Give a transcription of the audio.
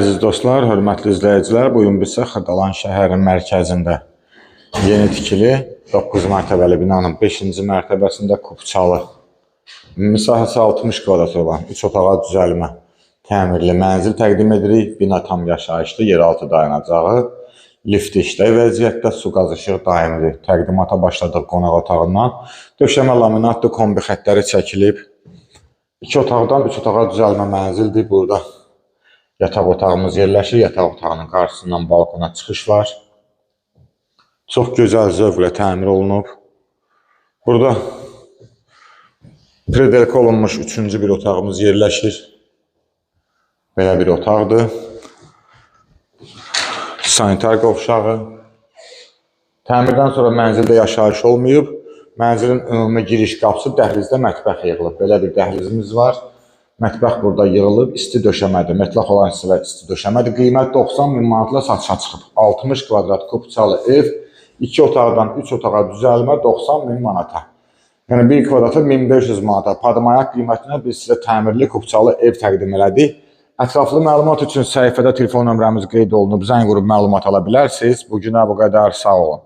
Əziz dostlar, hörmətli izləyicilər, bugün biz Xırdalan şəhərinin mərkəzində yeni tikili 9 mərtəbəli binanın 5-ci mərtəbəsində Kupçalı, məsahəsi 60 kvadrat olan 3 otağa düzəlmə təmirli mənzil təqdim edirik. Bina tam yaşayışlı, yeraltı dayanacağı, lift işlək vəziyyətdə, su qaz işıq daimidir. Təqdimata başladıq qonaq otağından. Döşəmə laminatlı kombi xətləri çəkilib. 2 otaqdan 3 otağa düzəlmə mənzildir burada. Yataq otağımız yerləşir. Yataq otağının qarşısından balkona çıxış var. Çox gözəl zövqlə təmir olunub. Burada predelka olunmuş 3-cü bir otağımız yerləşir. Belə bir otaqdır. Sanitar qovşağı. Təmirdən sonra mənzildə yaşayış olmayıb. Mənzilin ümumi giriş qapısı dəhlizdə mətbəx yığılıb. Belə bir dəhlizimiz var. Mətbəx burada yığılıb, isti döşəmədir. Metlaq olan hissələr isti döşəmədir. Qiymət 90 min manatla satışa çıxıb. 60 kvadrat Kupçalı ev, 2 otaqdan 3 otağa düzəlmə 90 min manata. Yəni 1 kvadratı 1500 manata. Padmayak qiymətinə biz sizə təmirli Kupçalı ev təqdim elədik. Ətraflı məlumat üçün səhifədə telefon nömrəmiz qeyd olunub. Zəng vurub məlumat ala bilərsiniz. Bugünə bu qədər, sağ olun.